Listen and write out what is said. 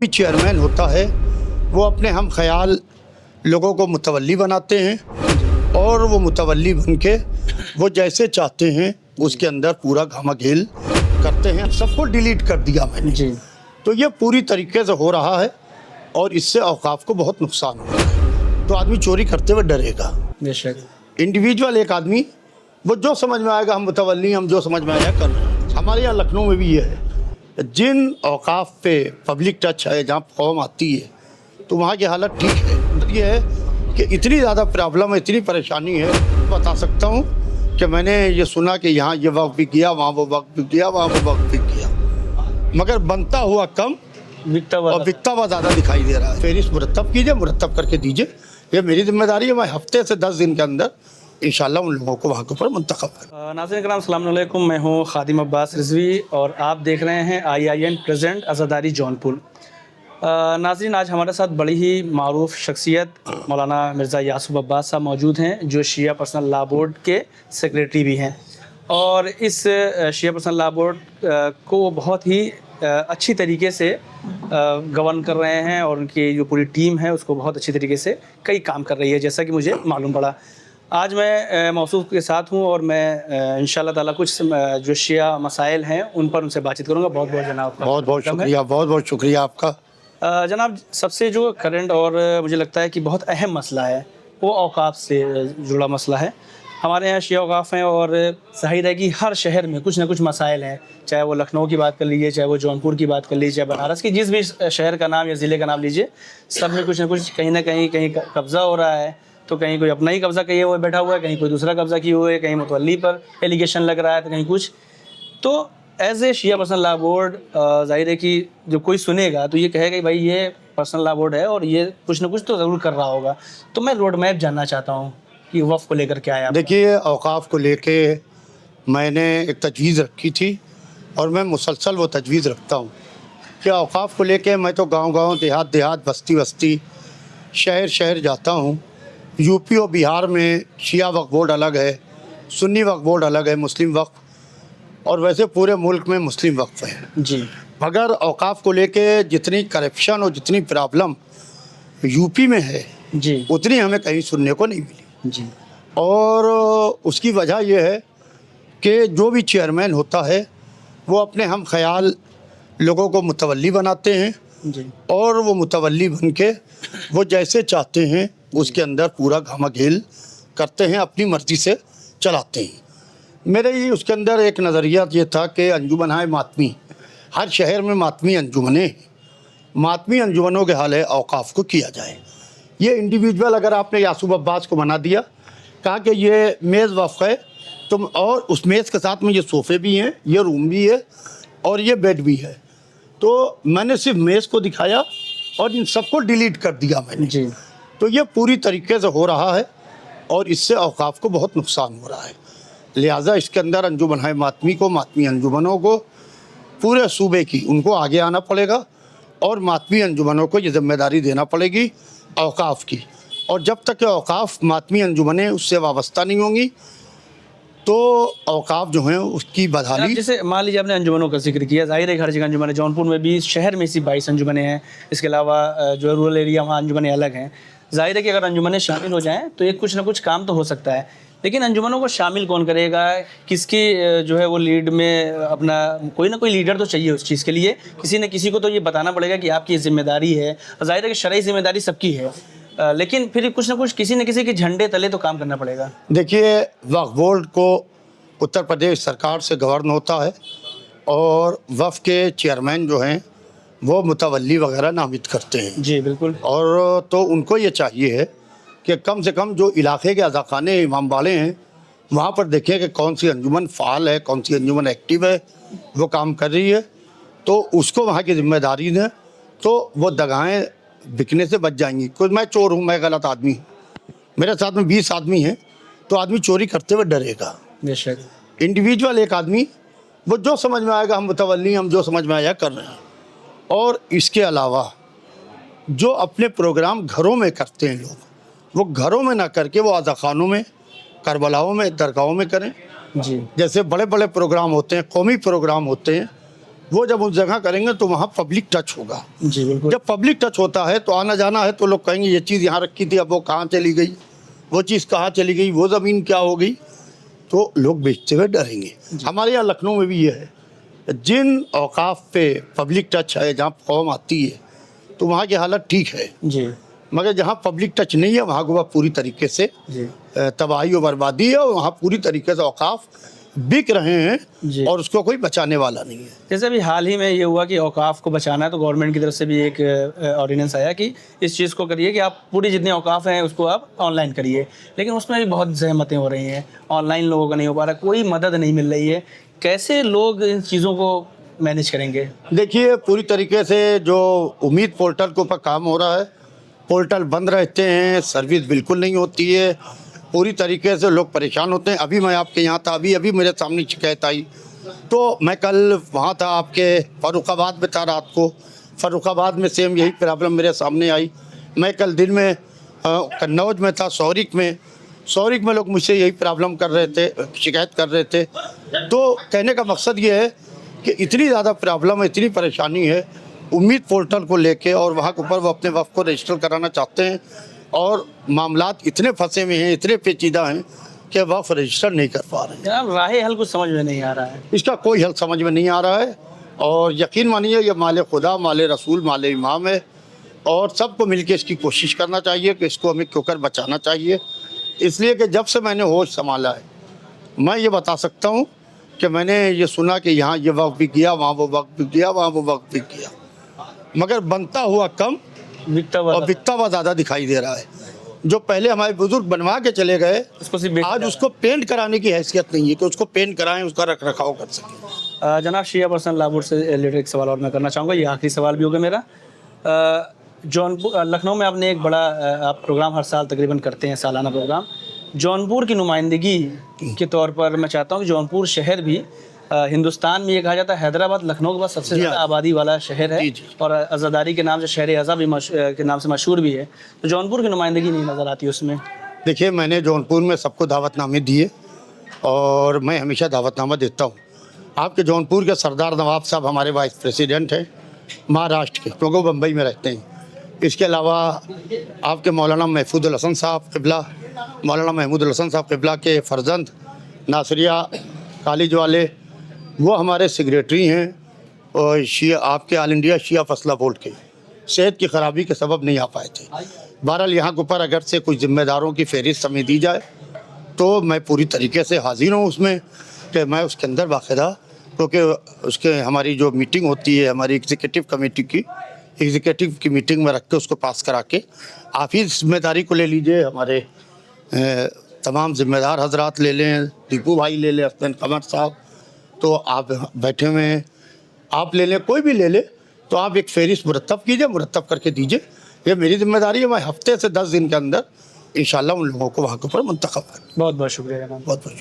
भी चेयरमैन होता है वो अपने हम ख्याल लोगों को मुतवल्ली बनाते हैं और वो मुतवल्ली बन के वो जैसे चाहते हैं उसके अंदर पूरा घमाघेल करते हैं। सबको डिलीट कर दिया मैंने जी। तो ये पूरी तरीके से हो रहा है और इससे औकाफ को बहुत नुकसान हो रहा है। तो आदमी चोरी करते हुए डरेगा। बेशक। इंडिविजुअल एक आदमी वो जो समझ में आएगा हम मुतवल्ली हम जो समझ में आया कर रहे हैं। हमारे यहाँ लखनऊ में भी ये है, जिन औकाफ पे पब्लिक टच है जहाँ कौम आती है तो वहाँ की हालत ठीक है। ये है कि इतनी ज़्यादा प्रॉब्लम है, इतनी परेशानी है, बता सकता हूँ कि मैंने ये सुना कि यहाँ ये वक्त भी किया, वहाँ वो वक्त भी किया, वहाँ वो वक्त भी किया, मगर बनता हुआ कम और बिकता हुआ ज़्यादा दिखाई दे रहा है। फेरिस्त मुरतब कीजिए, मुरतब करके दीजिए, ये मेरी जिम्मेदारी है। मैं हफ्ते से 10 दिन के अंदर इंशाल्लाह उन लोगों को वहाँ के ऊपर मुंतखब है। नाज़रीन कराम अस्सलाम वालेकुम, मैं हूँ खादिम अब्बास रिजवी और आप देख रहे हैं IIN प्रेजेंट अज़ादारी जौनपुर। नाज़रीन आज हमारे साथ बड़ी ही मारूफ शख्सियत मौलाना मिर्ज़ा यासूब अब्बास साहब मौजूद हैं जो शिया पर्सनल लॉ बोर्ड के सेक्रेटरी भी हैं और इस शिया पर्सनल लॉ बोर्ड को बहुत ही अच्छी तरीके से गवर्न कर रहे हैं और उनकी जो पूरी टीम है उसको बहुत अच्छी तरीके से कई काम कर रही है, जैसा कि मुझे मालूम पड़ा। आज मैं मौसूफ के साथ हूँ और मैं इंशाल्लाह ताला कुछ जो शिया मसाइल हैं उन पर उनसे बातचीत करूँगा। बहुत बहुत जनाब का बहुत बहुत शुक्रिया, बहुत बहुत शुक्रिया आपका। जनाब, सबसे जो करंट और मुझे लगता है कि बहुत अहम मसला है वो औकाफ से जुड़ा मसला है। हमारे यहाँ शिया औकाफ हैं और ज़ाहिर है कि हर शहर में कुछ ना कुछ मसाइल हैं, चाहे वो लखनऊ की बात कर लीजिए, चाहे वो जौनपुर की बात कर लीजिए, चाहे बनारस की जिस भी शहर का नाम या ज़िले का नाम लीजिए, सब में कुछ ना कुछ कहीं ना कहीं कब्ज़ा हो रहा है। तो कहीं कोई अपना ही कब्ज़ा किए हुए बैठा हुआ है, कहीं कोई दूसरा कब्ज़ा किए हुए है, कहीं मुतवल्ली पर एलिगेशन लग रहा है, तो कहीं कुछ। तो as a Shia personal law board ज़ाहिर है कि जो कोई सुनेगा तो ये कहेगा कि भाई ये पर्सनल लॉ बोर्ड है और ये कुछ ना कुछ तो ज़रूर कर रहा होगा। तो मैं रोड मैप जानना चाहता हूँ कि वफ़ को लेकर क्या है। देखिए, औकाफ को लेके मैंने एक तजवीज़ रखी थी और मैं मुसलसल वो तजवीज़ रखता हूँ कि औकाफ को लेके मैं तो गांव-गांव, देहात-देहात, बस्ती-बस्ती, शहर-शहर जाता हूँ। यूपी और बिहार में शिया वक्फ बोर्ड अलग है, सुन्नी वक्फ बोर्ड अलग है, मुस्लिम वक्फ, और वैसे पूरे मुल्क में मुस्लिम वक्फ है जी। मगर औकाफ को लेके जितनी करप्शन और जितनी प्रॉब्लम यूपी में है जी उतनी हमें कहीं सुनने को नहीं मिली। जी। और उसकी वजह यह है कि जो भी चेयरमैन होता है वो अपने हम ख्याल लोगों को मुतवल्ली बनाते हैं जी और वो मुतवल्ली बन के वो जैसे चाहते हैं उसके अंदर पूरा घमाघेल करते हैं, अपनी मर्ज़ी से चलाते हैं। मेरे ही उसके अंदर एक नज़रिया ये था कि अंजुमन है मातमी, हर शहर में मातमी अंजुमनें हैं, मातमी अंजुमनों के हाल है औकाफ को किया जाए। ये इंडिविजुअल अगर आपने यासूब अब्बास को बना दिया, कहा कि ये मेज़ वफ़ है तो, और उस मेज़ के साथ में ये सोफ़े भी हैं, ये रूम भी है और ये बेड भी है, तो मैंने सिर्फ मेज़ को दिखाया और इन सबको डिलीट कर दिया मैंने जी। तो ये पूरी तरीके से हो रहा है और इससे औकाफ को बहुत नुकसान हो रहा है। लिहाजा इसके अंदर अंजुमन है मातमी को, मातमी अंजुमनों को, पूरे सूबे की उनको आगे आना पड़ेगा और मातमी अंजुमनों को ये जिम्मेदारी देना पड़ेगी औकाफ की। और जब तक औकाफ मातमी अंजुमनें उससे वाबस्ता नहीं होंगी तो औकाफ जो हैं उसकी बदहाली। जैसे मान लीजिए आपने अंजुमनों का जिक्र किया, ज़ाहिर है हर जगह अंजुमन है, जौनपुर में भी शहर में इसी 22 अंजुमनें हैं, इसके अलावा जो रूरल एरिया वहाँ अंजुमनें अलग हैं। ज़ाहिर है कि अगर अंजुमनें शामिल हो जाएँ तो एक कुछ ना कुछ काम तो हो सकता है, लेकिन अंजुमनों को शामिल कौन करेगा, किसकी जो है वो लीड में अपना कोई ना कोई लीडर तो चाहिए उस चीज़ के लिए, किसी न किसी को तो ये बताना पड़ेगा कि आपकी जिम्मेदारी है। ज़ाहिर है कि शरई जिम्मेदारी सबकी है, लेकिन फिर कुछ ना कुछ किसी न किसी के झंडे तले तो काम करना पड़ेगा। देखिए, वक्फ बोर्ड को उत्तर प्रदेश सरकार से गवर्न होता है और वक्फ के चेयरमैन जो हैं वो मुतवल्ली वगैरह नामित करते हैं। जी बिल्कुल। और तो उनको ये चाहिए है कि कम से कम जो इलाके के अज़ाखाने इमाम बाले हैं वहाँ पर देखें कि कौन सी अंजुमन फ़ाल है, कौन सी अंजुमन एक्टिव है, वो काम कर रही है, तो उसको वहाँ की जिम्मेदारी दें तो वो दगाएँ बिकने से बच जाएंगी। कुछ मैं चोर हूँ, मैं गलत आदमी हूँ, मेरे साथ में 20 आदमी हैं तो आदमी चोरी करते हुए डरेगा। बेशक। इंडिविजुअल एक आदमी वो जो समझ में आएगा हम मुतवल्ली हम जो समझ में आया कर रहे हैं। और इसके अलावा जो अपने प्रोग्राम घरों में करते हैं लोग, वो घरों में ना करके वो अज़ाखानों में, करबलाओं में, दरगाहों में करें। जी। जैसे बड़े बड़े प्रोग्राम होते हैं, कौमी प्रोग्राम होते हैं, وہ جب اس جگہ کریں گے تو وہاں پبلک ٹچ ہوگا. جی بالکل. جب پبلک ٹچ ہوتا ہے تو آنا جانا ہے تو لوگ کہیں گے یہ چیز یہاں رکھی تھی اب وہ کہاں چلی گئی, وہ چیز کہاں چلی گئی, وہ زمین کیا ہو گئی, تو لوگ بیچتے ہوئے ڈریں گے. ہمارے یہاں لکھنؤ میں بھی یہ ہے, جن اوقاف پہ پبلک ٹچ ہے, جہاں قوم آتی ہے تو وہاں کی حالت ٹھیک ہے, جی مگر جہاں پبلک ٹچ نہیں ہے وہاں کو پوری طریقے سے جی تباہی و بربادی ہے, اور وہاں پوری طریقے سے اوقاف بک رہے ہیں جی. اور اس کو کوئی بچانے والا نہیں ہے. جیسے ابھی حال ہی میں یہ ہوا کہ اوقاف کو بچانا ہے تو گورنمنٹ کی طرف سے بھی ایک آرڈیننس آیا کہ اس چیز کو کریے کہ آپ پوری جتنے اوقاف ہیں اس کو آپ آن لائن کریے, لیکن اس میں بھی بہت زحمتیں ہو رہی ہیں, آن لائن لوگوں کا نہیں ہو پا رہا, کوئی مدد نہیں مل رہی ہے. کیسے لوگ ان چیزوں کو مینیج کریں گے؟ دیکھیے پوری طریقے سے جو امید پورٹل کے اوپر کام ہو رہا ہے, پورٹل بند رہتے ہیں, سروس بالکل نہیں ہوتی ہے, پوری طریقے سے لوگ پریشان ہوتے ہیں. ابھی میں آپ کے یہاں تھا, ابھی میرے سامنے شکایت آئی, تو میں کل وہاں تھا آپ کے فاروق آباد میں تھا رات کو, فاروق آباد میں سیم یہی پرابلم میرے سامنے آئی. میں کل دن میں قنوج میں تھا, سورک میں لوگ مجھ سے یہی پرابلم کر رہے تھے, شکایت کر رہے تھے. تو کہنے کا مقصد یہ ہے کہ اتنی زیادہ پرابلم ہے, اتنی پریشانی ہے امید پورٹل کو لے کے, اور وہاں کے اوپر وہ اپنے وقف کو رجسٹر کرانا چاہتے ہیں, اور معاملات اتنے پھنسے ہوئے ہیں, اتنے پیچیدہ ہیں کہ وقف رجسٹر نہیں کر پا رہے ہیں. جناب راہ حل کچھ سمجھ میں نہیں آ رہا ہے. اس کا کوئی حل سمجھ میں نہیں آ رہا ہے, اور یقین مانیے یہ مال خدا, مال رسول, مال امام ہے, اور سب کو مل کے اس کی کوشش کرنا چاہیے کہ اس کو ہمیں کیوں کر بچانا چاہیے. اس لیے کہ جب سے میں نے ہوش سنبھالا ہے میں یہ بتا سکتا ہوں کہ میں نے یہ سنا کہ یہاں یہ وقت بھی کیا, وہاں وہ وقت بھی کیا, وہاں وہ وقت بھی کیا, مگر بنتا ہوا کم اور بکتا ہوا زیادہ دکھائی دے رہا ہے. جو پہلے ہمارے بزرگ بنوا کے چلے گئے, آج اس کو پینٹ کرانے کی حیثیت نہیں ہے کہ اس کو پینٹ کرائیں, اس کا رکھ رکھاؤ کر سکیں. جناب شیعہ پرسن لاہور سے ریلیٹڈ ایک سوال اور میں کرنا چاہوں گا, یہ آخری سوال بھی ہوگا میرا. جونپور لکھنؤ میں آپ نے ایک بڑا آپ پروگرام ہر سال تقریباً کرتے ہیں, سالانہ پروگرام. جونپور کی نمائندگی کے طور پر میں چاہتا ہوں کہ جونپور شہر بھی ہندوستان میں یہ کہا جاتا ہے حیدرآباد لکھنؤ کے بعد سب سے زیادہ آبادی والا شہر ہے, اور عزاداری کے نام سے شہر اعظم بھی کے نام سے مشہور بھی ہے, تو جونپور کی نمائندگی نہیں نظر آتی اس میں. دیکھیے میں نے جونپور میں سب کو دعوت نامے دیے, اور میں ہمیشہ دعوت نامہ دیتا ہوں. آپ کے جونپور کے سردار نواب صاحب ہمارے وائس پریسیڈنٹ ہیں مہاراشٹر کے, کیونکہ وہ بمبئی میں رہتے ہیں. اس کے علاوہ آپ کے مولانا محمود الحسن صاحب قبلہ, مولانا محمود الحسن صاحب قبلہ کے فرزند ناصریہ کالج والے, وہ ہمارے سیکریٹری ہیں, اور شیعہ آپ کے آل انڈیا شیعہ فصلہ بورڈ کے, صحت کی خرابی کے سبب نہیں آ پائے تھے. بہرحال یہاں کے اوپر اگر سے کچھ ذمہ داروں کی فہرست ہمیں دی جائے تو میں پوری طریقے سے حاضر ہوں اس میں, کہ میں اس کے اندر باقاعدہ, کیونکہ اس کے ہماری جو میٹنگ ہوتی ہے ہماری ایگزیکٹو کمیٹی کی, ایگزیکٹو کی میٹنگ میں رکھ کے اس کو پاس کرا کے آپ ہی ذمہ داری کو لے لیجئے. ہمارے تمام ذمہ دار حضرات لے لیں, دیپو بھائی لے لیں, حسن قمر صاحب, تو آپ بیٹھے ہوئے ہیں, آپ لے لیں, کوئی بھی لے لے, تو آپ ایک فہرست مرتب کیجئے, مرتب کر کے دیجئے. یہ میری ذمہ داری ہے, میں ہفتے سے 10 دن کے اندر انشاءاللہ ان لوگوں کو وہاں کے اوپر منتخب کروں. بہت بہت شکریہ جناب. بہت بہت